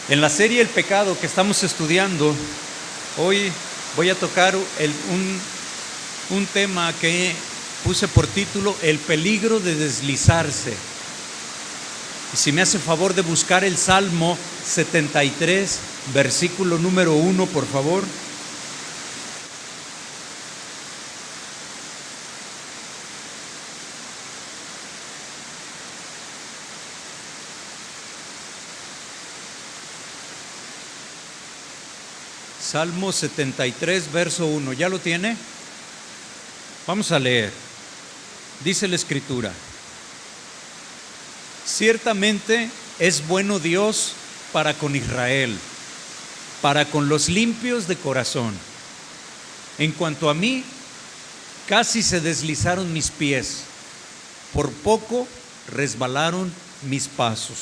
En la serie El Pecado que estamos estudiando, hoy voy a tocar un tema que puse por título El peligro de deslizarse. Y si me hace favor de buscar el Salmo 73, versículo número 1, por favor. Salmo 73, verso 1. ¿Ya lo tiene? Vamos a leer. Dice la Escritura: ciertamente es bueno Dios para con Israel, para con los limpios de corazón. En cuanto a mí, casi se deslizaron mis pies, por poco resbalaron mis pasos.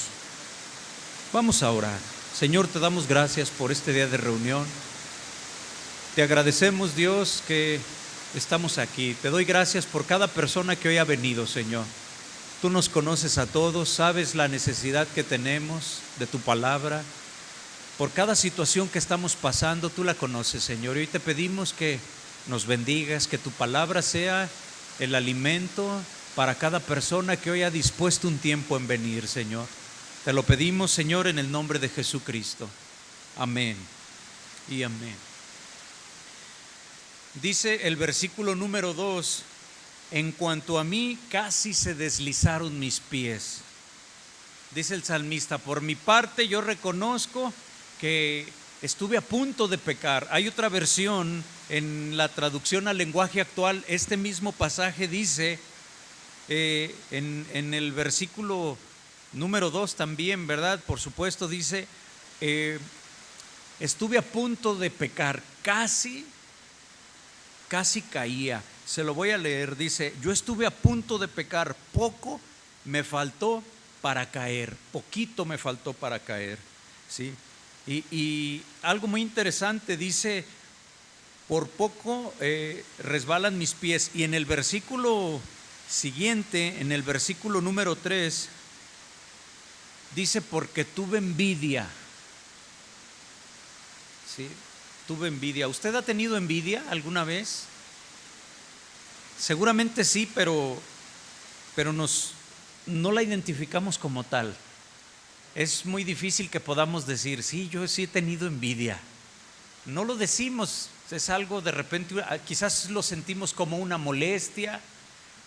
Vamos a orar. Señor, te damos gracias por este día de reunión. Te agradecemos, Dios, que estamos aquí. Te doy gracias por cada persona que hoy ha venido, Señor. Tú nos conoces a todos, sabes la necesidad que tenemos de tu palabra. Por cada situación que estamos pasando, tú la conoces, Señor. Y hoy te pedimos que nos bendigas, que tu palabra sea el alimento para cada persona que hoy ha dispuesto un tiempo en venir, Señor. Te lo pedimos, Señor, en el nombre de Jesucristo. Amén y amén. Dice el versículo número 2: en cuanto a mí, casi se deslizaron mis pies. Dice el salmista: por mi parte yo reconozco que estuve a punto de pecar. Hay otra versión en la traducción al lenguaje actual. Este mismo pasaje dice en el versículo número 2 también, ¿verdad? Por supuesto, dice estuve a punto de pecar, casi caía. Se lo voy a leer. Dice: yo estuve a punto de pecar, poco me faltó para caer, poquito me faltó para caer, ¿sí? Y algo muy interesante, dice: por poco resbalan mis pies. Y en el versículo siguiente, en el versículo número 3, dice: porque tuve envidia. ¿Sí? Tuve envidia. ¿Usted ha tenido envidia alguna vez? Seguramente sí, pero no la identificamos como tal. Es muy difícil que podamos decir: sí, yo sí he tenido envidia. No lo decimos, es algo de repente, quizás lo sentimos como una molestia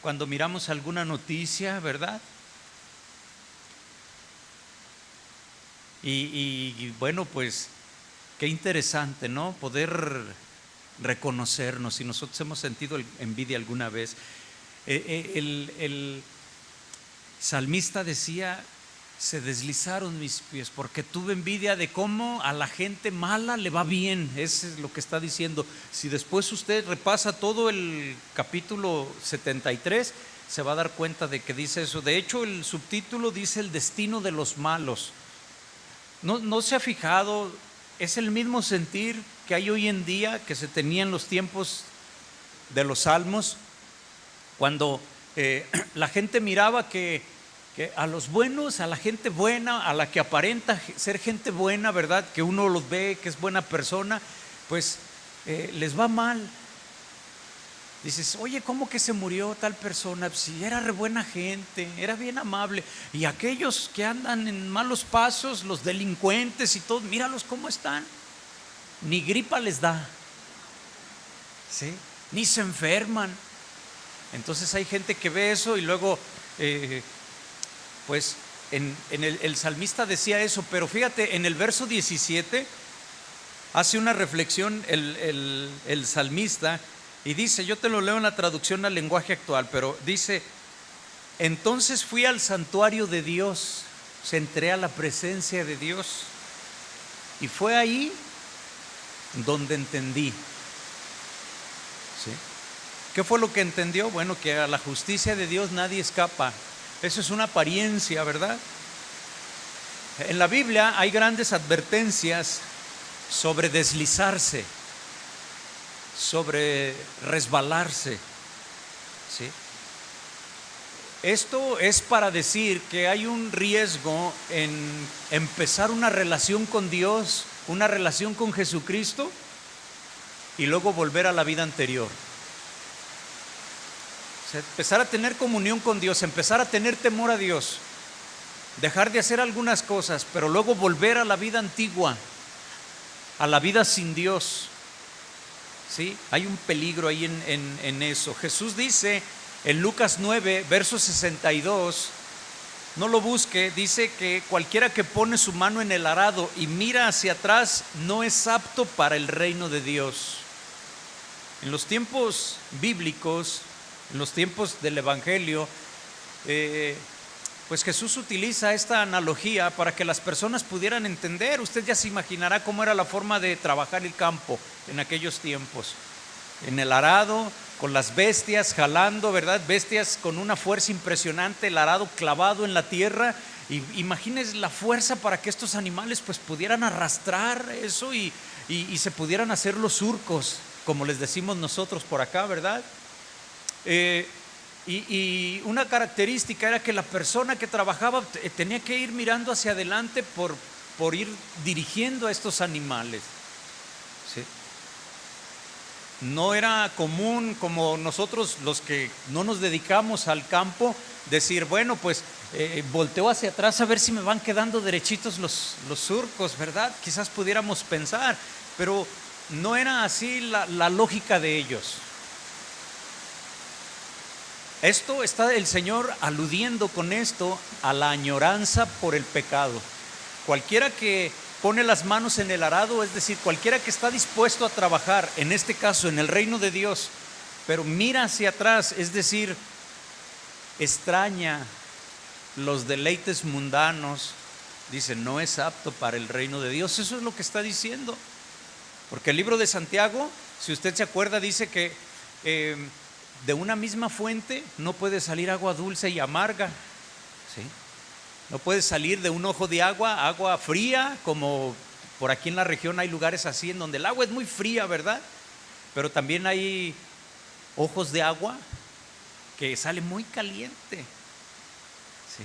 cuando miramos alguna noticia, ¿verdad? Y bueno, pues qué interesante, ¿no? Poder reconocernos si nosotros hemos sentido envidia alguna vez. El salmista decía: se deslizaron mis pies porque tuve envidia de cómo a la gente mala le va bien. Eso es lo que está diciendo. Si después usted repasa todo el capítulo 73, se va a dar cuenta de que dice eso. De hecho, el subtítulo dice: el destino de los malos. ¿No se ha fijado? Es el mismo sentir que hay hoy en día que se tenía en los tiempos de los salmos, cuando la gente miraba que a los buenos, a la gente buena, a la que aparenta ser gente buena, ¿verdad? Que uno los ve que es buena persona, pues les va mal. Dices: oye, ¿cómo que se murió tal persona? Si era re buena gente, era bien amable. Y aquellos que andan en malos pasos, los delincuentes y todo, míralos cómo están. Ni gripa les da, ¿sí? Ni se enferman. Entonces hay gente que ve eso y luego, pues el salmista decía eso. Pero fíjate, en el verso 17 hace una reflexión el salmista. Y dice, yo te lo leo en la traducción al lenguaje actual, pero dice: entonces fui al santuario de Dios, entré a la presencia de Dios, y fue ahí donde entendí. ¿Sí? ¿Qué fue lo que entendió? Bueno, que a la justicia de Dios nadie escapa. Eso es una apariencia, ¿verdad? En la Biblia hay grandes advertencias sobre deslizarse, sobre resbalarse, ¿sí? Esto es para decir que hay un riesgo en empezar una relación con Dios, una relación con Jesucristo y luego volver a la vida anterior. O sea, empezar a tener comunión con Dios, empezar a tener temor a Dios, dejar de hacer algunas cosas, pero luego volver a la vida antigua, a la vida sin Dios. ¿Sí? Hay un peligro ahí en eso. Jesús dice en Lucas 9, verso 62, no lo busque, dice que cualquiera que pone su mano en el arado y mira hacia atrás no es apto para el reino de Dios. En los tiempos bíblicos, en los tiempos del Evangelio, pues Jesús utiliza esta analogía para que las personas pudieran entender. Usted ya se imaginará cómo era la forma de trabajar el campo en aquellos tiempos. En el arado, con las bestias jalando, ¿verdad? Bestias con una fuerza impresionante, el arado clavado en la tierra. Y imagínense la fuerza para que estos animales pues pudieran arrastrar eso y se pudieran hacer los surcos, como les decimos nosotros por acá, ¿verdad? Y una característica era que la persona que trabajaba tenía que ir mirando hacia adelante por ir dirigiendo a estos animales. ¿Sí? No era común, como nosotros los que no nos dedicamos al campo, decir, bueno, pues volteo hacia atrás a ver si me van quedando derechitos los surcos, ¿verdad? Quizás pudiéramos pensar, pero no era así la lógica de ellos. Esto está el Señor aludiendo con esto a la añoranza por el pecado. Cualquiera que pone las manos en el arado, es decir, cualquiera que está dispuesto a trabajar, en este caso en el reino de Dios, pero mira hacia atrás, es decir, extraña los deleites mundanos, dice, no es apto para el reino de Dios. Eso es lo que está diciendo. Porque el libro de Santiago, si usted se acuerda, dice que de una misma fuente no puede salir agua dulce y amarga. ¿Sí? No puede salir de un ojo de agua fría, como por aquí en la región hay lugares así en donde el agua es muy fría, ¿verdad? Pero también hay ojos de agua que sale muy caliente. ¿Sí?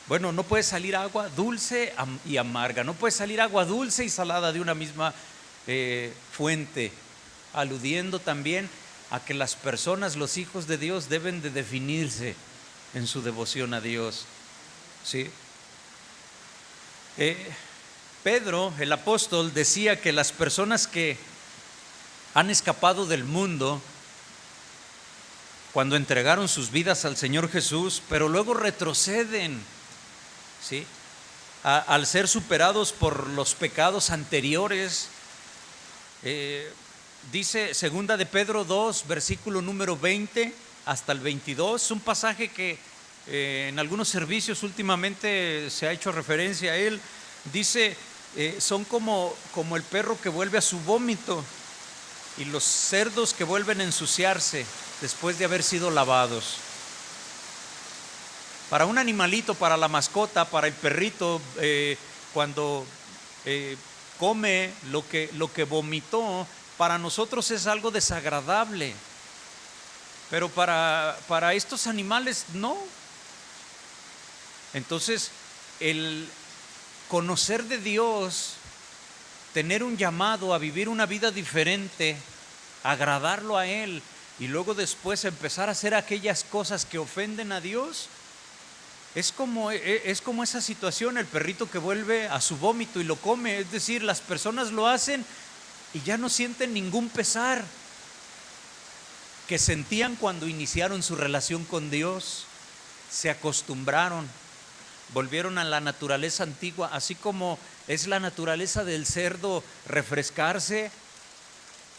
Bueno, no puede salir agua dulce y amarga, no puede salir agua dulce y salada de una misma fuente, aludiendo también a que las personas, los hijos de Dios, deben de definirse en su devoción a Dios. ¿Sí? Pedro, el apóstol, decía que las personas que han escapado del mundo, cuando entregaron sus vidas al Señor Jesús, pero luego retroceden, ¿sí? Al ser superados por los pecados anteriores, dice segunda de Pedro 2, versículo número 20 hasta el 22, un pasaje que en algunos servicios últimamente se ha hecho referencia a él. Dice, son como el perro que vuelve a su vómito y los cerdos que vuelven a ensuciarse después de haber sido lavados. Para un animalito, para la mascota, para el perrito, cuando come lo que vomitó, para nosotros es algo desagradable, pero para estos animales no. Entonces, el conocer de Dios, tener un llamado a vivir una vida diferente, agradarlo a Él y luego después empezar a hacer aquellas cosas que ofenden a Dios, es como esa situación, el perrito que vuelve a su vómito y lo come. Es decir, las personas lo hacen y ya no sienten ningún pesar que sentían cuando iniciaron su relación con Dios. Se acostumbraron, volvieron a la naturaleza antigua, así como es la naturaleza del cerdo refrescarse,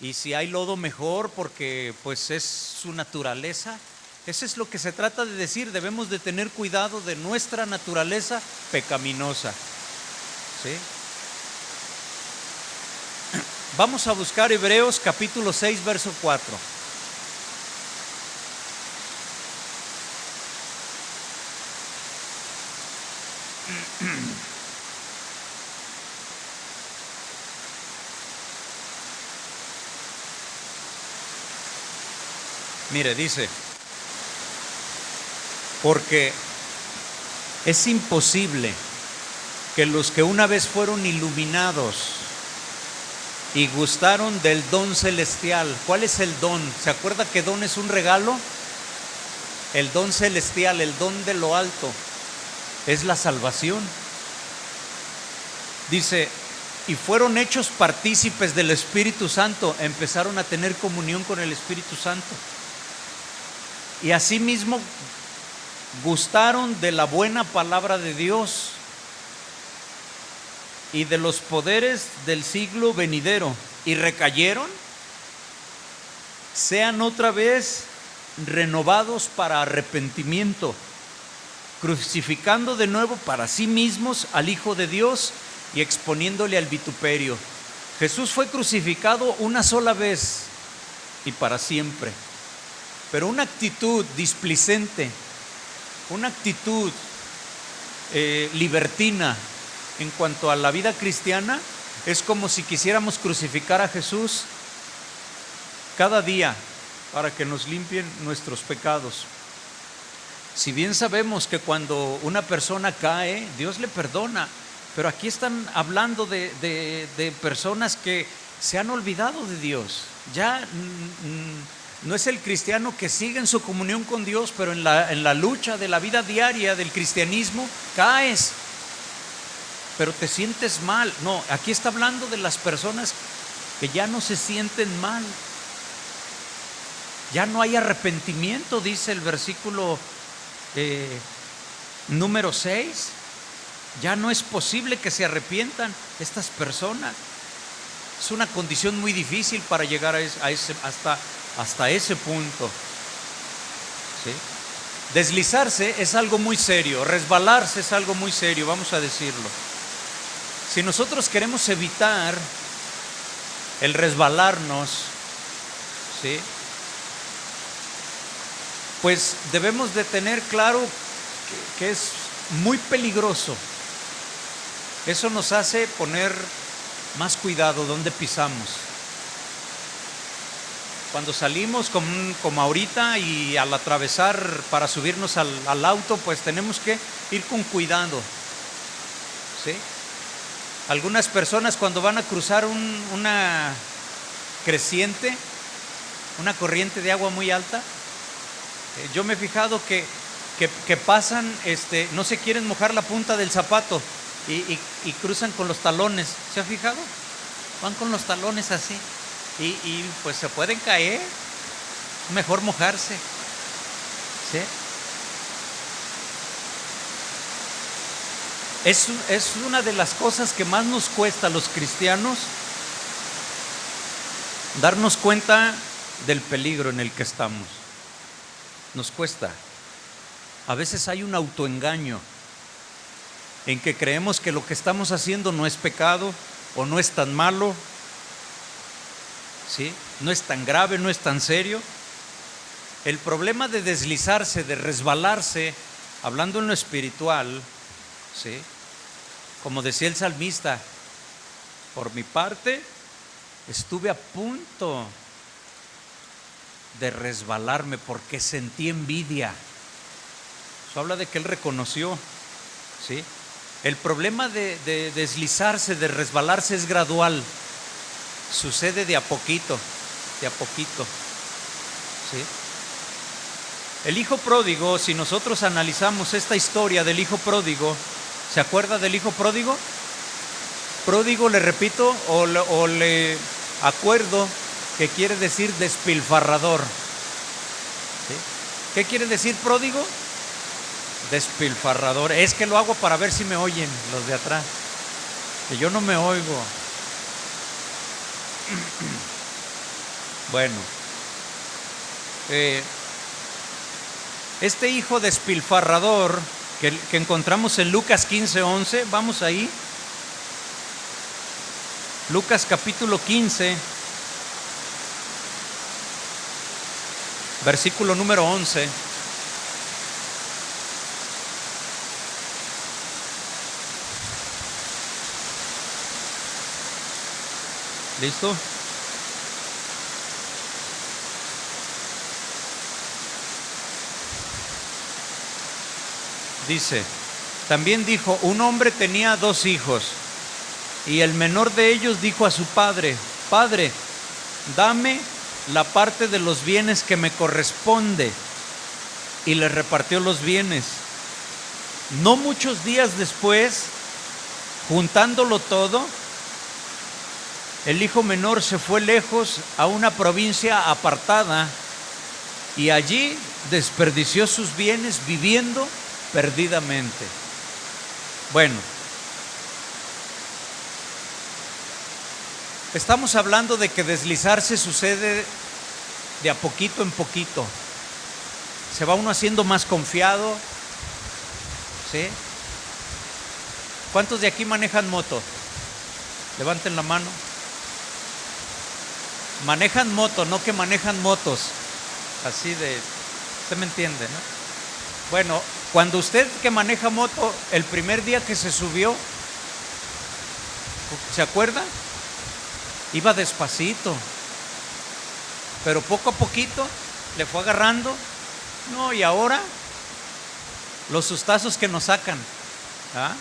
y si hay lodo mejor porque pues es su naturaleza. Eso es lo que se trata de decir. Debemos de tener cuidado de nuestra naturaleza pecaminosa. ¿Sí? Vamos a buscar Hebreos capítulo 6, verso 4. Mire, dice: porque es imposible que los que una vez fueron iluminados y gustaron del don celestial. ¿Cuál es el don? ¿Se acuerda que don es un regalo? El don celestial, el don de lo alto, es la salvación. Dice, y fueron hechos partícipes del Espíritu Santo, empezaron a tener comunión con el Espíritu Santo. Y asimismo gustaron de la buena palabra de Dios y de los poderes del siglo venidero, y recayeron, sean otra vez renovados para arrepentimiento, crucificando de nuevo para sí mismos al Hijo de Dios y exponiéndole al vituperio. Jesús fue crucificado una sola vez y para siempre, pero una actitud displicente, una actitud libertina en cuanto a la vida cristiana, es como si quisiéramos crucificar a Jesús cada día para que nos limpien nuestros pecados. Si bien sabemos que cuando una persona cae, Dios le perdona, pero aquí están hablando de personas que se han olvidado de Dios. Ya no es el cristiano que sigue en su comunión con Dios, pero en la lucha de la vida diaria del cristianismo caes, pero te sientes mal. No, aquí está hablando de las personas que ya no se sienten mal. Ya no hay arrepentimiento, dice el versículo número 6. Ya no es posible que se arrepientan estas personas. Es una condición muy difícil para llegar hasta ese punto. ¿Sí? Deslizarse es algo muy serio, resbalarse es algo muy serio, vamos a decirlo. Si nosotros queremos evitar el resbalarnos, ¿sí?, pues debemos de tener claro que es muy peligroso. Eso nos hace poner más cuidado donde pisamos. Cuando salimos como ahorita y al atravesar para subirnos al auto, pues tenemos que ir con cuidado, ¿sí? Algunas personas cuando van a cruzar una creciente, una corriente de agua muy alta, yo me he fijado que pasan, no se quieren mojar la punta del zapato y cruzan con los talones. ¿Se ha fijado? Van con los talones así y pues se pueden caer. Mejor mojarse, ¿sí? Es una de las cosas que más nos cuesta a los cristianos, darnos cuenta del peligro en el que estamos. Nos cuesta. A veces hay un autoengaño en que creemos que lo que estamos haciendo no es pecado o no es tan malo, ¿sí? No es tan grave, no es tan serio. El problema de deslizarse, de resbalarse, hablando en lo espiritual, ¿sí?, como decía el salmista, por mi parte estuve a punto de resbalarme porque sentí envidia. Eso habla de que él reconoció, ¿sí? El problema de deslizarse, de resbalarse es gradual. Sucede de a poquito, ¿sí? El hijo pródigo, si nosotros analizamos esta historia del hijo pródigo, ¿se acuerda del hijo pródigo? Pródigo, le repito, o le acuerdo que quiere decir despilfarrador, ¿sí? ¿Qué quiere decir pródigo? Despilfarrador. Es que lo hago para ver si me oyen los de atrás, que yo no me oigo. Bueno, este hijo despilfarrador que encontramos en Lucas 15:11, vamos ahí. Lucas capítulo 15, versículo número 11. ¿Listo? dice, también dijo, un hombre tenía 2 hijos, y el menor de ellos dijo a su padre, Padre, dame la parte de los bienes que me corresponde, y le repartió los bienes. No muchos días después, juntándolo todo, el hijo menor se fue lejos a una provincia apartada y allí desperdició sus bienes viviendo perdidamente. Bueno, estamos hablando de que deslizarse sucede de a poquito en poquito. Se va uno haciendo más confiado, ¿sí? ¿Cuántos de aquí manejan moto? Levanten la mano. Manejan moto, no que manejan motos. Así de, usted me entiende, ¿no? Bueno, cuando usted que maneja moto, el primer día que se subió, ¿se acuerda? Iba despacito, pero poco a poquito le fue agarrando. No, y ahora los sustazos que nos sacan, ¿ah?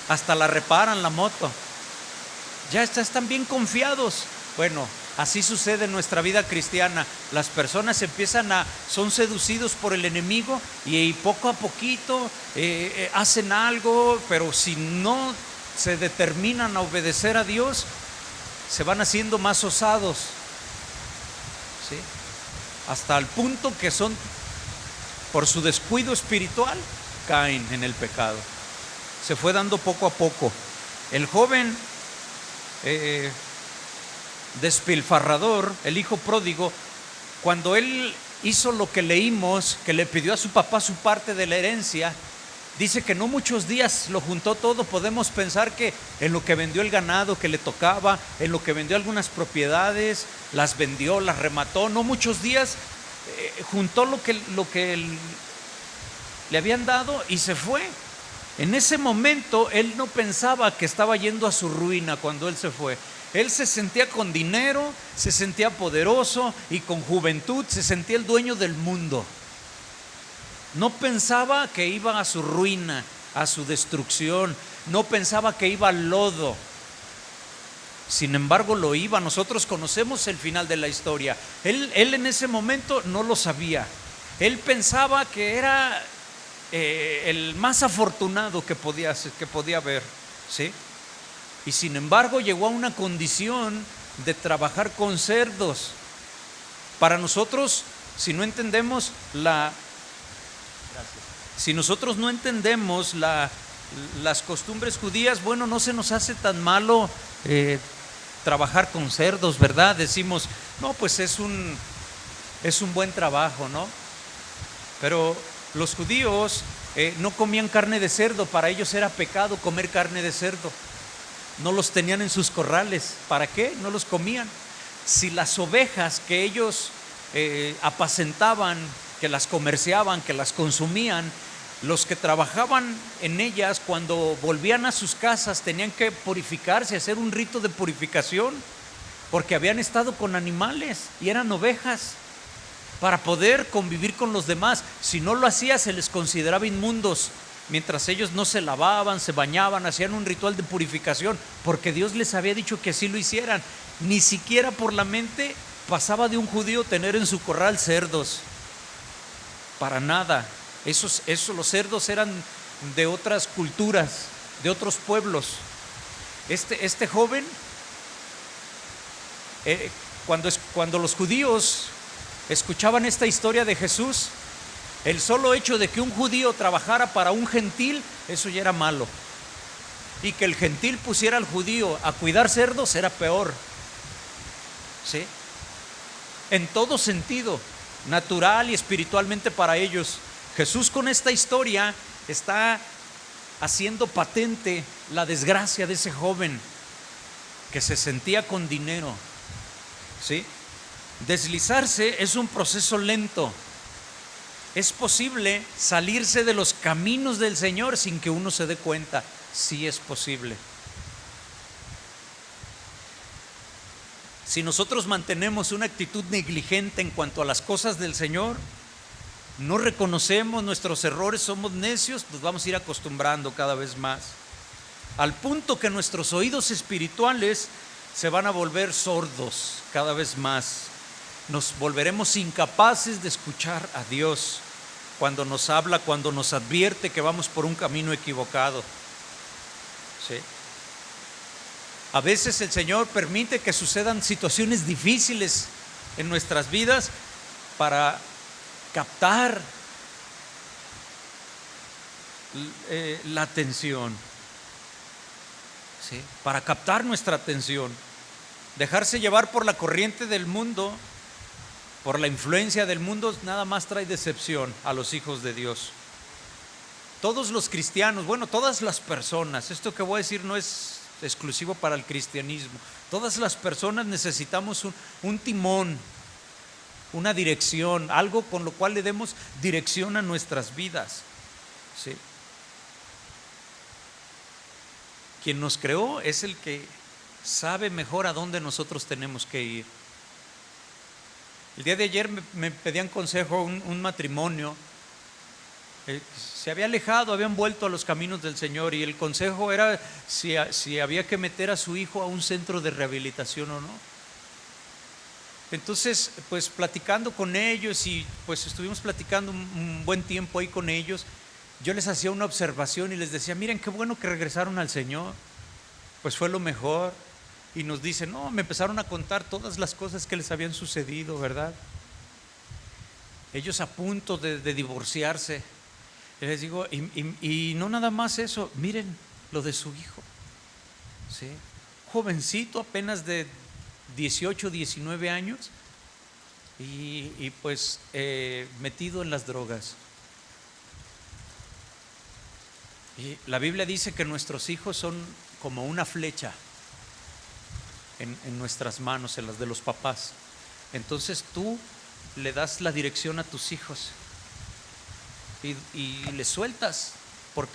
Hasta la reparan la moto. Ya están bien confiados. Bueno, así sucede en nuestra vida cristiana. Las personas son seducidos por el enemigo y poco a poquito hacen algo, pero si no se determinan a obedecer a Dios, se van haciendo más osados, ¿sí? Hasta el punto que por su descuido espiritual, caen en el pecado. Se fue dando poco a poco. El joven despilfarrador, el hijo pródigo, cuando él hizo lo que leímos, que le pidió a su papá su parte de la herencia, dice que no muchos días lo juntó todo. Podemos pensar que en lo que vendió el ganado que le tocaba, en lo que vendió algunas propiedades, las vendió, las remató, no muchos días juntó lo que le habían dado y se fue. En ese momento él no pensaba que estaba yendo a su ruina cuando él se fue. Él se sentía con dinero, se sentía poderoso y con juventud se sentía el dueño del mundo. No pensaba que iba a su ruina, a su destrucción. No pensaba que iba al lodo. Sin embargo, lo iba. Nosotros conocemos el final de la historia. Él en ese momento no lo sabía. Él pensaba que era el más afortunado que podía haber, ¿sí? Y sin embargo llegó a una condición de trabajar con cerdos. Para nosotros, si nosotros no entendemos las costumbres judías, bueno, no se nos hace tan malo trabajar con cerdos, ¿verdad? Decimos, no, pues es un buen trabajo, ¿no? Pero los judíos no comían carne de cerdo. Para ellos era pecado comer carne de cerdo. No los tenían en sus corrales. ¿Para qué? No los comían. Si las ovejas que ellos apacentaban, que las comerciaban, que las consumían, los que trabajaban en ellas, cuando volvían a sus casas tenían que purificarse, hacer un rito de purificación, porque habían estado con animales y eran ovejas, para poder convivir con los demás. Si no lo hacía, se les consideraba inmundos. Mientras ellos no se lavaban, se bañaban, hacían un ritual de purificación, porque Dios les había dicho que así lo hicieran. Ni siquiera por la mente pasaba de un judío tener en su corral cerdos. Para nada. Los cerdos eran de otras culturas, de otros pueblos. Este joven, cuando los judíos escuchaban esta historia de Jesús, el solo hecho de que un judío trabajara para un gentil, eso ya era malo. Y que el gentil pusiera al judío a cuidar cerdos era peor, ¿sí? En todo sentido, natural y espiritualmente para ellos. Jesús con esta historia está haciendo patente la desgracia de ese joven que se sentía con dinero, ¿sí? Deslizarse es un proceso lento. Es posible salirse de los caminos del Señor sin que uno se dé cuenta. Sí es posible. Si nosotros mantenemos una actitud negligente en cuanto a las cosas del Señor, no reconocemos nuestros errores, somos necios, nos vamos a ir acostumbrando cada vez más, al punto que nuestros oídos espirituales se van a volver sordos cada vez más. Nos volveremos incapaces de escuchar a Dios cuando nos habla, cuando nos advierte que vamos por un camino equivocado. ¿Sí? A veces el Señor permite que sucedan situaciones difíciles en nuestras vidas para captar la atención, ¿sí? Para captar nuestra atención. Dejarse llevar por la corriente del mundo, por la influencia del mundo, nada más trae decepción a los hijos de Dios. Todos los cristianos, bueno, todas las personas, esto que voy a decir no es exclusivo para el cristianismo, todas las personas necesitamos un timón, una dirección, algo con lo cual le demos dirección a nuestras vidas, ¿sí? Quien nos creó es el que sabe mejor a dónde nosotros tenemos que ir. El día de ayer me pedían consejo un matrimonio, se había alejado, habían vuelto a los caminos del Señor, y el consejo era si había que meter a su hijo a un centro de rehabilitación o no. Entonces, pues platicando con ellos, y pues estuvimos platicando un buen tiempo ahí con ellos, yo les hacía una observación y les decía: miren qué bueno que regresaron al Señor, pues fue lo mejor. Y nos dicen, no, me empezaron a contar todas las cosas que les habían sucedido, ¿verdad? Ellos a punto de divorciarse. Y les digo, y no nada más eso, miren lo de su hijo, ¿sí? Jovencito, apenas de 18, 19 años, y pues metido en las drogas. Y la Biblia dice que nuestros hijos son como una flecha en nuestras manos, en las de los papás. Entonces tú le das la dirección a tus hijos y les sueltas, porque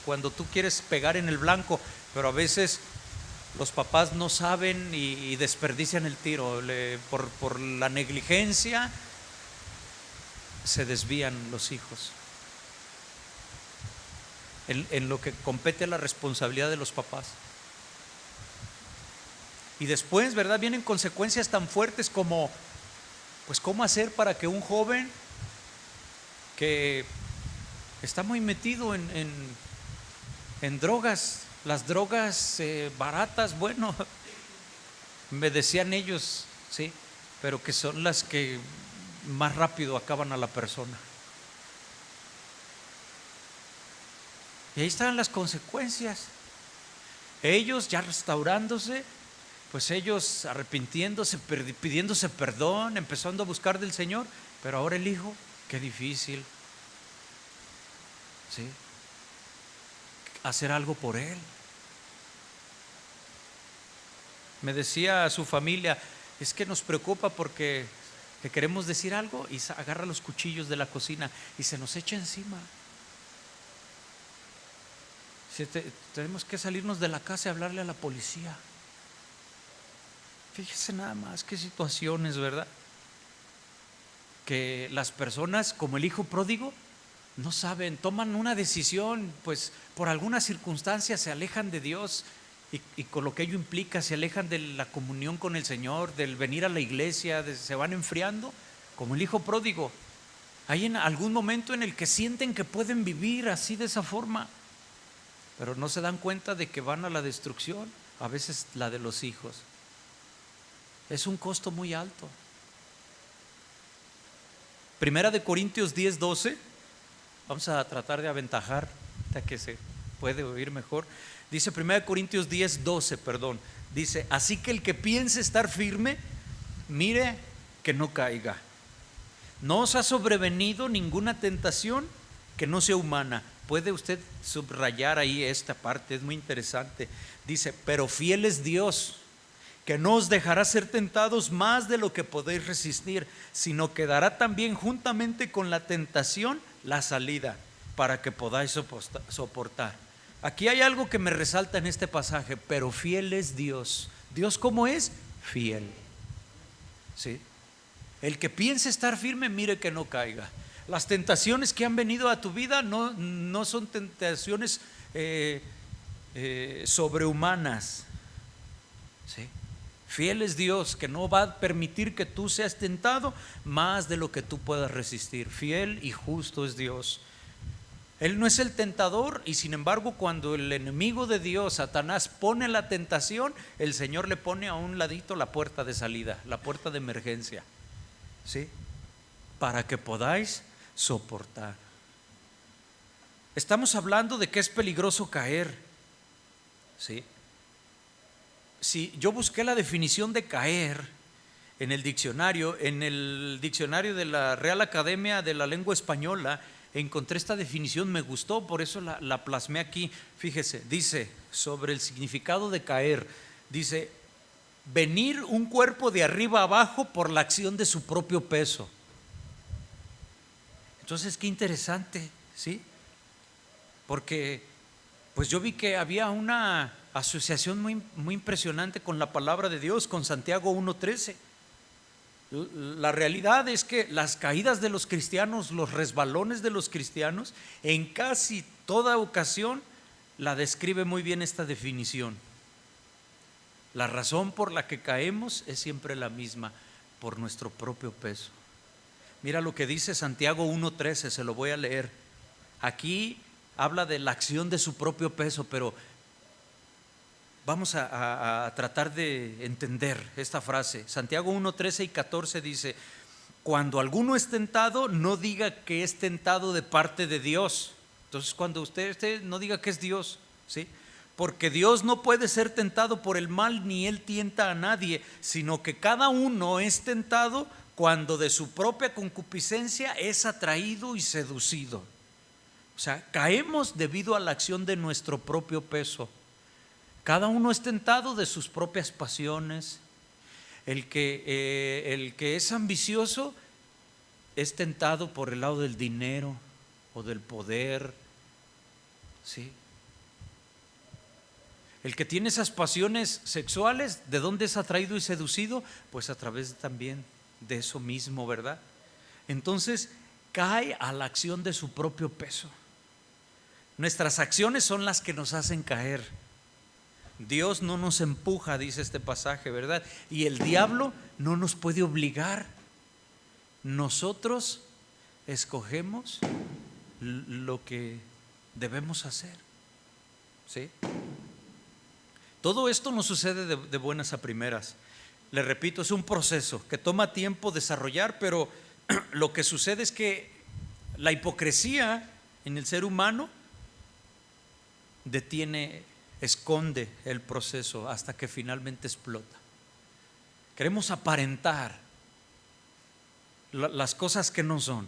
cuando tú quieres pegar en el blanco, pero a veces los papás no saben y desperdician el tiro, por la negligencia se desvían los hijos en lo que compete a la responsabilidad de los papás. Y después, ¿verdad?, vienen consecuencias tan fuertes como, pues, ¿cómo hacer para que un joven que está muy metido en drogas, las drogas baratas, bueno, me decían ellos, sí, pero que son las que más rápido acaban a la persona? Y ahí están las consecuencias. Ellos ya restaurándose, pues ellos arrepintiéndose, pidiéndose perdón, empezando a buscar del Señor, pero ahora el hijo, qué difícil, ¿sí?, hacer algo por él. Me decía a su familia, es que nos preocupa porque le queremos decir algo y agarra los cuchillos de la cocina y se nos echa encima. Tenemos que salirnos de la casa y hablarle a la policía. Fíjese nada más qué situaciones, ¿verdad? Que las personas, como el hijo pródigo, no saben, toman una decisión, pues por alguna circunstancia se alejan de Dios y con lo que ello implica, se alejan de la comunión con el Señor, del venir a la iglesia, se van enfriando, como el hijo pródigo. Hay en algún momento en el que sienten que pueden vivir así, de esa forma, pero no se dan cuenta de que van a la destrucción, a veces la de los hijos. Es un costo muy alto. Primera de Corintios 10:12, vamos a tratar de aventajar hasta que se puede oír mejor. Dice Primera de Corintios 10:12, dice: así que el que piense estar firme, mire que no caiga. No os ha sobrevenido ninguna tentación que no sea humana. Puede usted subrayar ahí esta parte, es muy interesante. Dice: pero fiel es Dios, que no os dejará ser tentados más de lo que podéis resistir, sino que dará también juntamente con la tentación la salida, para que podáis soportar. Aquí hay algo que me resalta en este pasaje: pero fiel es Dios. ¿Dios cómo es? Fiel. ¿Sí? El que piense estar firme, mire que no caiga. Las tentaciones que han venido a tu vida no son tentaciones sobrehumanas, ¿sí? Fiel es Dios, que no va a permitir que tú seas tentado más de lo que tú puedas resistir. Fiel y justo es Dios. Él no es el tentador, y sin embargo cuando el enemigo de Dios, Satanás, pone la tentación, el Señor le pone a un ladito la puerta de salida, la puerta de emergencia, ¿sí? Para que podáis soportar. Estamos hablando de que es peligroso caer, ¿sí? Si yo busqué la definición de caer en el diccionario de la Real Academia de la Lengua Española, encontré esta definición, me gustó, por eso la plasmé aquí. Fíjese, dice sobre el significado de caer, dice: venir un cuerpo de arriba abajo por la acción de su propio peso. Entonces, qué interesante, ¿sí? Porque pues yo vi que había una asociación muy impresionante con la palabra de Dios, con Santiago 1:13. La realidad es que las caídas de los cristianos, los resbalones de los cristianos, en casi toda ocasión la describe muy bien esta definición. La razón por la que caemos es siempre la misma: por nuestro propio peso. Mira lo que dice Santiago 1:13, se lo voy a leer. Aquí habla de la acción de su propio peso, pero vamos a tratar de entender esta frase. Santiago 1:13 y 14 dice: cuando alguno es tentado, no diga que es tentado de parte de Dios. Entonces, cuando usted no diga que es Dios, ¿sí? Porque Dios no puede ser tentado por el mal, ni Él tienta a nadie, sino que cada uno es tentado cuando de su propia concupiscencia es atraído y seducido. O sea, caemos debido a la acción de nuestro propio peso. Cada uno es tentado de sus propias pasiones. El que es ambicioso es tentado por el lado del dinero o del poder, ¿sí? El que tiene esas pasiones sexuales, ¿de dónde es atraído y seducido? Pues a través también de eso mismo, ¿verdad? Entonces cae a la acción de su propio peso. Nuestras acciones son las que nos hacen caer. Dios no nos empuja, dice este pasaje, ¿verdad? Y el diablo no nos puede obligar. Nosotros escogemos lo que debemos hacer, ¿sí? Todo esto no sucede de buenas a primeras. Le repito, es un proceso que toma tiempo desarrollar, pero lo que sucede es que la hipocresía en el ser humano esconde el proceso hasta que finalmente explota. Queremos aparentar las cosas que no son.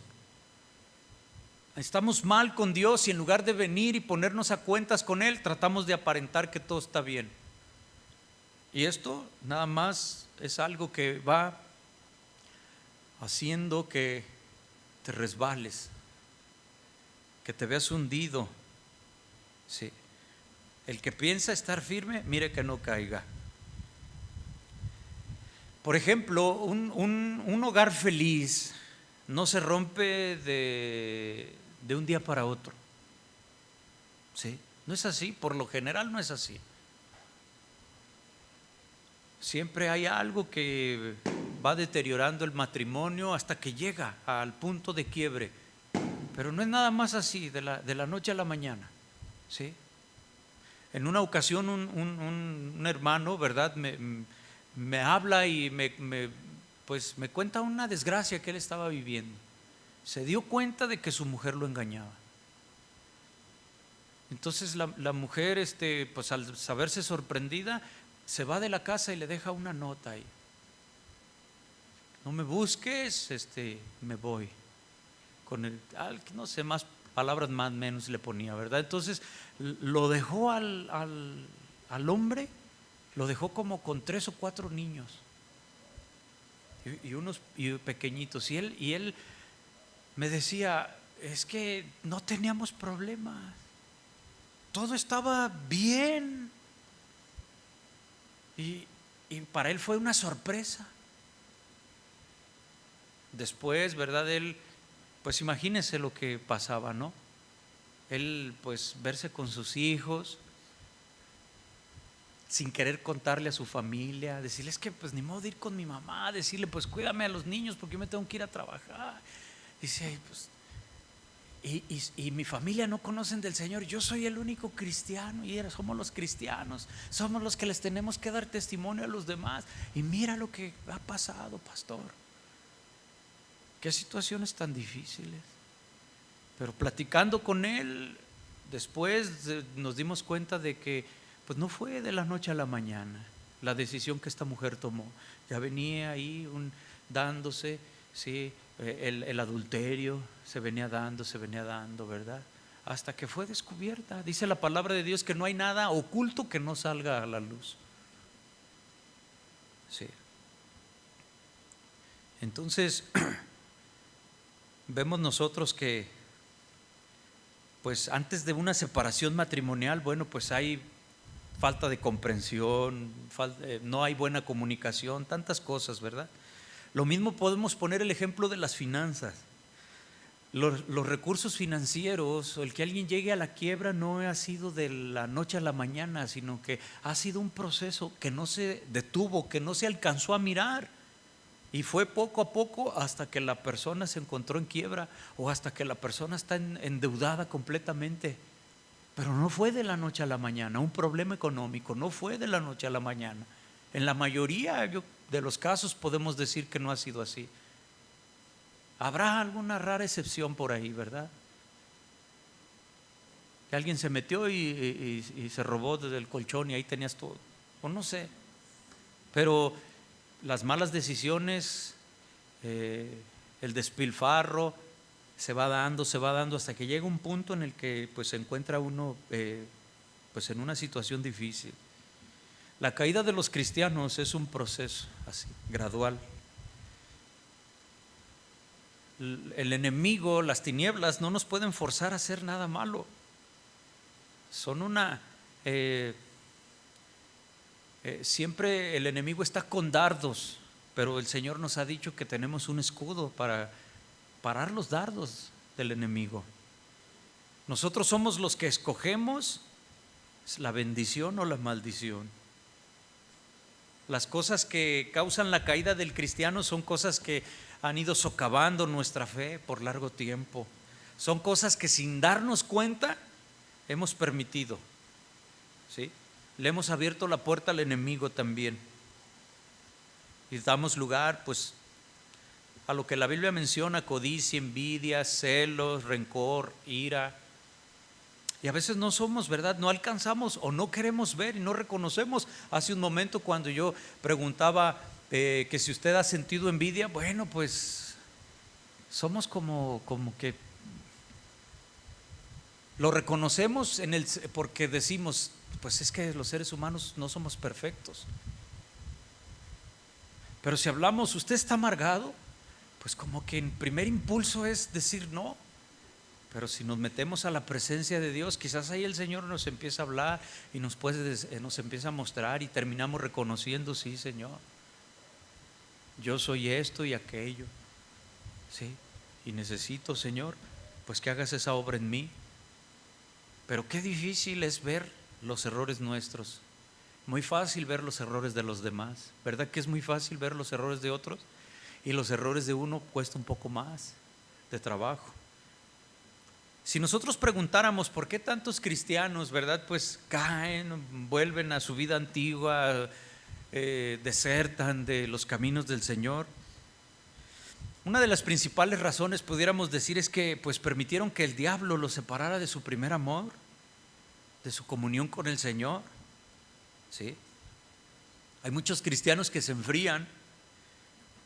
Estamos mal con Dios y en lugar de venir y ponernos a cuentas con Él, tratamos de aparentar que todo está bien. Y esto nada más es algo que va haciendo que te resbales, que te veas hundido, ¿sí? El que piensa estar firme, mire que no caiga. Por ejemplo, un hogar feliz no se rompe de un día para otro, ¿sí? No es así, por lo general no es así. Siempre hay algo que va deteriorando el matrimonio hasta que llega al punto de quiebre. Pero no es nada más así, de la noche a la mañana, ¿sí? En una ocasión un hermano, ¿verdad?, me habla y pues me cuenta una desgracia que él estaba viviendo. Se dio cuenta de que su mujer lo engañaba. Entonces la mujer, pues al saberse sorprendida, se va de la casa y le deja una nota ahí: no me busques, me voy. Con no sé, más palabras más menos le ponía, ¿verdad? Entonces lo dejó al hombre, lo dejó como con 3 o 4 niños y unos pequeñitos, y él me decía: es que no teníamos problemas, todo estaba bien. Y para él fue una sorpresa. Después, ¿verdad?, él pues imagínese lo que pasaba, ¿no? Él pues verse con sus hijos, sin querer contarle a su familia, decirle es que pues ni modo de ir con mi mamá, decirle pues cuídame a los niños porque yo me tengo que ir a trabajar. Dice, "Ay, pues, y mi familia no conocen del Señor, yo soy el único cristiano y somos los cristianos, somos los que les tenemos que dar testimonio a los demás. Y mira lo que ha pasado, pastor. Qué situaciones tan difíciles". Pero platicando con él, después nos dimos cuenta de que pues no fue de la noche a la mañana la decisión que esta mujer tomó. Ya venía ahí dándose, sí, el adulterio se venía dando, ¿verdad? Hasta que fue descubierta. Dice la palabra de Dios que no hay nada oculto que no salga a la luz. Sí. Entonces, vemos nosotros que pues antes de una separación matrimonial, bueno, pues hay falta de comprensión, no hay buena comunicación, tantas cosas, ¿verdad? Lo mismo podemos poner el ejemplo de las finanzas. Los recursos financieros, o el que alguien llegue a la quiebra, no ha sido de la noche a la mañana, sino que ha sido un proceso que no se detuvo, que no se alcanzó a mirar. Y fue poco a poco hasta que la persona se encontró en quiebra o hasta que la persona está endeudada completamente. Pero no fue de la noche a la mañana. Un problema económico no fue de la noche a la mañana. En la mayoría de los casos podemos decir que no ha sido así. Habrá alguna rara excepción por ahí, ¿verdad? Que alguien se metió y se robó desde el colchón y ahí tenías todo, o no sé. Pero las malas decisiones, el despilfarro se va dando hasta que llega un punto en el que pues se encuentra uno pues en una situación difícil. La caída de los cristianos es un proceso así, gradual. El enemigo, las tinieblas no nos pueden forzar a hacer nada malo. Son siempre el enemigo está con dardos, pero el Señor nos ha dicho que tenemos un escudo para parar los dardos del enemigo. Nosotros somos los que escogemos la bendición o la maldición. Las cosas que causan la caída del cristiano son cosas que han ido socavando nuestra fe por largo tiempo. Son cosas que sin darnos cuenta hemos permitido, ¿sí? Le hemos abierto la puerta al enemigo también. Y damos lugar pues a lo que la Biblia menciona: codicia, envidia, celos, rencor, ira. Y a veces no somos, ¿verdad? No alcanzamos o no queremos ver y no reconocemos. Hace un momento cuando yo preguntaba que si usted ha sentido envidia, bueno, pues somos como que lo reconocemos porque decimos, pues es que los seres humanos no somos perfectos. Pero si hablamos, ¿usted está amargado? Pues como que en primer impulso es decir no. Pero si nos metemos a la presencia de Dios, quizás ahí el Señor nos empieza a hablar y nos empieza a mostrar y terminamos reconociendo, sí, Señor, yo soy esto y aquello, sí, y necesito, Señor, pues que hagas esa obra en mí. Pero qué difícil es ver los errores nuestros. Muy fácil ver los errores de los demás, ¿verdad que es muy fácil ver los errores de otros? Y los errores de uno cuesta un poco más de trabajo. Si nosotros preguntáramos por qué tantos cristianos, ¿verdad? Pues caen, vuelven a su vida antigua, desertan de los caminos del Señor. Una de las principales razones, pudiéramos decir, es que pues permitieron que el diablo los separara de su primer amor, de su comunión con el Señor. ¿Sí? Hay muchos cristianos que se enfrían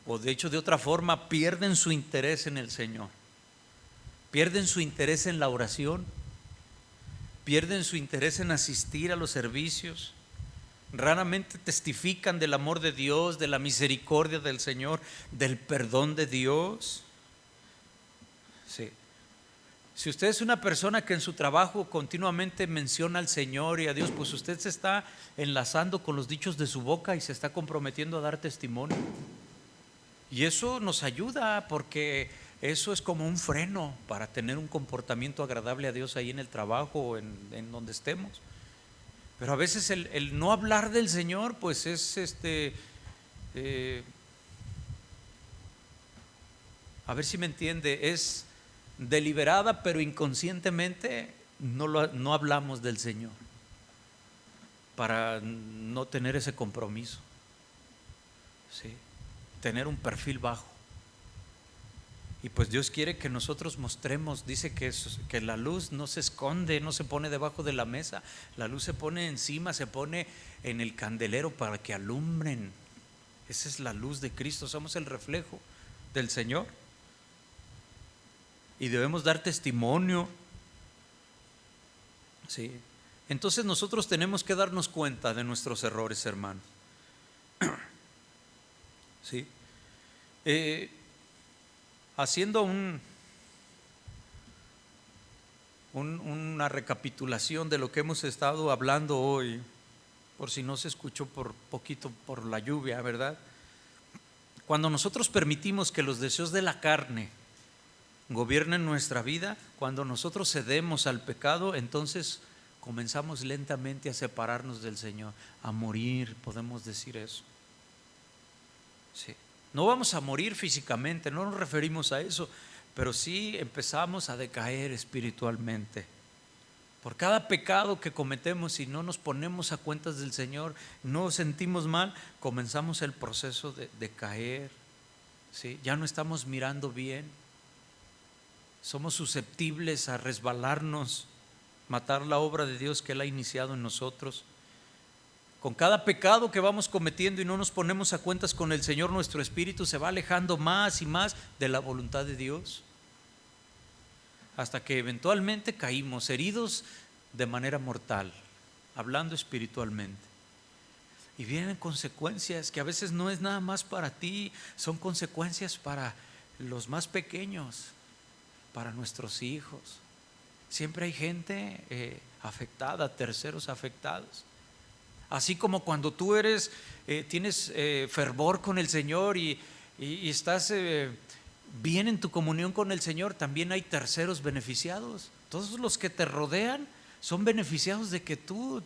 o de hecho de otra forma pierden su interés en el Señor. Pierden su interés en la oración, pierden su interés en asistir a los servicios, raramente testifican del amor de Dios, de la misericordia del Señor, del perdón de Dios. Sí. Si usted es una persona que en su trabajo continuamente menciona al Señor y a Dios, pues usted se está enlazando con los dichos de su boca y se está comprometiendo a dar testimonio. Y eso nos ayuda porque eso es como un freno para tener un comportamiento agradable a Dios ahí en el trabajo o en donde estemos. Pero a veces el no hablar del Señor, pues es a ver si me entiende, es deliberada, pero inconscientemente no hablamos del Señor para no tener ese compromiso, ¿sí? Tener un perfil bajo. Y pues Dios quiere que nosotros mostremos, dice que la luz no se esconde, no se pone debajo de la mesa, la luz se pone encima, se pone en el candelero para que alumbren. Esa es la luz de Cristo, somos el reflejo del Señor. Y debemos dar testimonio, ¿sí? Entonces nosotros tenemos que darnos cuenta de nuestros errores, hermano. ¿Sí? Haciendo una recapitulación de lo que hemos estado hablando hoy, por si no se escuchó por poquito por la lluvia, ¿verdad? Cuando nosotros permitimos que los deseos de la carne gobiernen nuestra vida, cuando nosotros cedemos al pecado, entonces comenzamos lentamente a separarnos del Señor, a morir, podemos decir eso. Sí. No vamos a morir físicamente, no nos referimos a eso, pero sí empezamos a decaer espiritualmente. Por cada pecado que cometemos y no nos ponemos a cuentas del Señor, no sentimos mal, comenzamos el proceso de caer, ¿sí? Ya no estamos mirando bien, somos susceptibles a resbalarnos, matar la obra de Dios que Él ha iniciado en nosotros. Con cada pecado que vamos cometiendo y no nos ponemos a cuentas con el Señor, nuestro espíritu se va alejando más y más de la voluntad de Dios, hasta que eventualmente caímos heridos de manera mortal, hablando espiritualmente. Y vienen consecuencias que a veces no es nada más para ti, son consecuencias para los más pequeños, para nuestros hijos. Siempre hay gente afectada, terceros afectados. Así como cuando tú tienes fervor con el Señor y estás bien en tu comunión con el Señor, también hay terceros beneficiados. Todos los que te rodean son beneficiados de que tú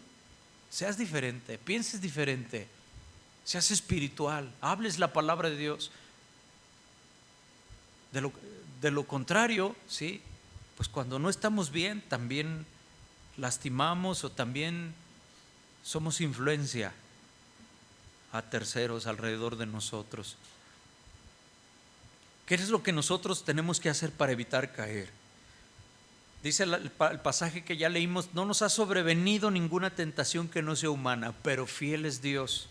seas diferente, pienses diferente, seas espiritual, hables la palabra de Dios. De lo contrario, ¿sí? Pues cuando no estamos bien, también lastimamos o también somos influencia a terceros alrededor de nosotros. ¿Qué es lo que nosotros tenemos que hacer para evitar caer? Dice el pasaje que ya leímos: no nos ha sobrevenido ninguna tentación que no sea humana, pero fiel es Dios,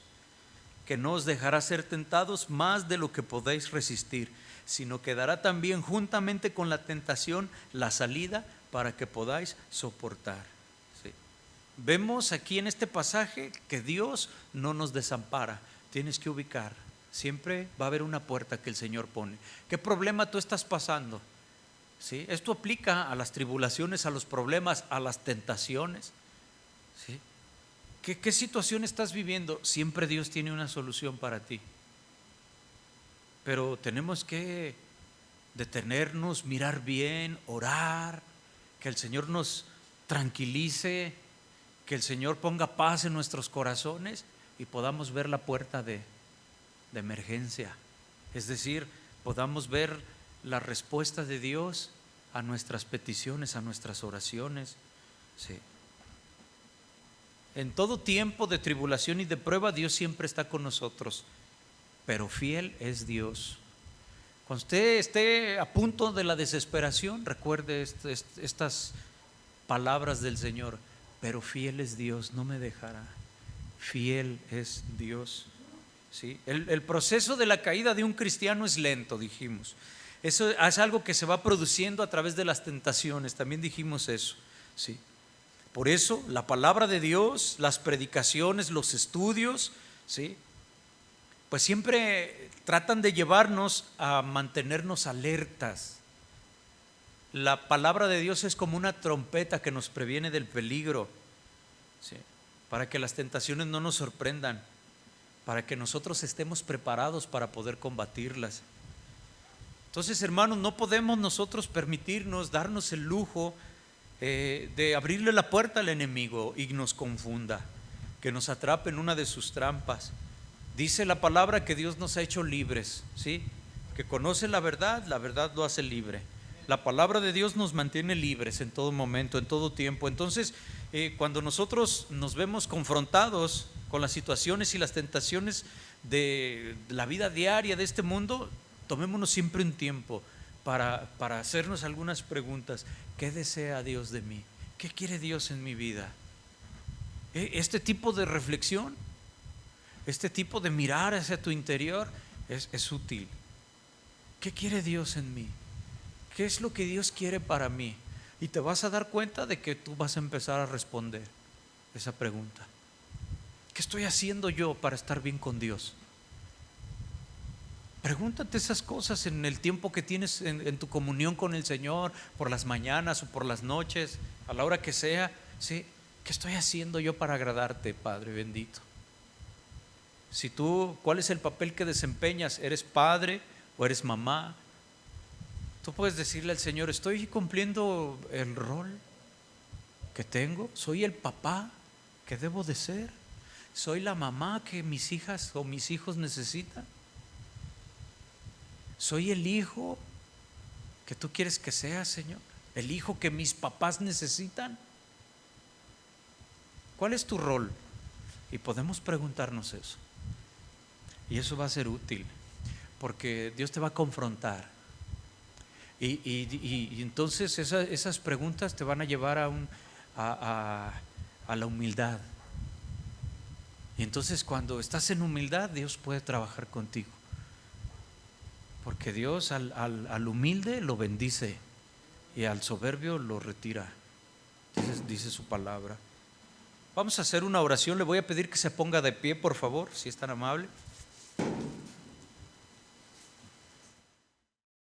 que no os dejará ser tentados más de lo que podéis resistir, sino que dará también juntamente con la tentación la salida para que podáis soportar. ¿Sí? Vemos aquí en este pasaje que Dios no nos desampara. Tienes que ubicar, siempre va a haber una puerta que el Señor pone. ¿Qué problema tú estás pasando? ¿Sí? Esto aplica a las tribulaciones, a los problemas, a las tentaciones. ¿Sí? ¿Qué situación estás viviendo? Siempre Dios tiene una solución para ti. Pero tenemos que detenernos, mirar bien, orar, que el Señor nos tranquilice, que el Señor ponga paz en nuestros corazones y podamos ver la puerta de emergencia. Es decir, podamos ver la respuesta de Dios a nuestras peticiones, a nuestras oraciones. Sí. En todo tiempo de tribulación y de prueba, Dios siempre está con nosotros, pero fiel es Dios. Cuando usted esté a punto de la desesperación, recuerde estas palabras del Señor: pero fiel es Dios, no me dejará. Fiel es Dios. ¿Sí? El proceso de la caída de un cristiano es lento, dijimos. Eso es algo que se va produciendo a través de las tentaciones, también dijimos eso. ¿Sí? Por eso la palabra de Dios, las predicaciones, los estudios, ¿sí?, pues siempre tratan de llevarnos a mantenernos alertas. La palabra de Dios es como una trompeta que nos previene del peligro, ¿sí?, para que las tentaciones no nos sorprendan, para que nosotros estemos preparados para poder combatirlas. Entonces, hermanos, no podemos nosotros permitirnos, darnos el lujo de abrirle la puerta al enemigo y nos confunda, que nos atrape en una de sus trampas. Dice la palabra que Dios nos ha hecho libres, ¿sí? Que conoce la verdad lo hace libre. La palabra de Dios nos mantiene libres en todo momento, en todo tiempo. Entonces, cuando nosotros nos vemos confrontados con las situaciones y las tentaciones de la vida diaria de este mundo, tomémonos siempre un tiempo para hacernos algunas preguntas. ¿Qué desea Dios de mí? ¿Qué quiere Dios en mi vida? Este tipo de reflexión, este tipo de mirar hacia tu interior es útil. ¿Qué quiere Dios en mí? ¿Qué es lo que Dios quiere para mí? Y te vas a dar cuenta de que tú vas a empezar a responder esa pregunta. ¿Qué estoy haciendo yo para estar bien con Dios? Pregúntate esas cosas en el tiempo que tienes en tu comunión con el Señor, por las mañanas o por las noches, a la hora que sea, ¿sí? ¿Qué estoy haciendo yo para agradarte, Padre bendito? Si tú, ¿cuál es el papel que desempeñas? ¿Eres padre o eres mamá? Tú puedes decirle al Señor: estoy cumpliendo el rol que tengo, soy el papá que debo de ser, soy la mamá que mis hijas o mis hijos necesitan, soy el hijo que tú quieres que sea, Señor, el hijo que mis papás necesitan. ¿Cuál es tu rol? Y podemos preguntarnos eso, y eso va a ser útil, porque Dios te va a confrontar. Y entonces esas preguntas te van a llevar a la humildad. Y entonces, cuando estás en humildad, Dios puede trabajar contigo, porque Dios al humilde lo bendice y al soberbio lo retira, dice su palabra. Vamos a hacer una oración. Le voy a pedir que se ponga de pie, por favor, si es tan amable.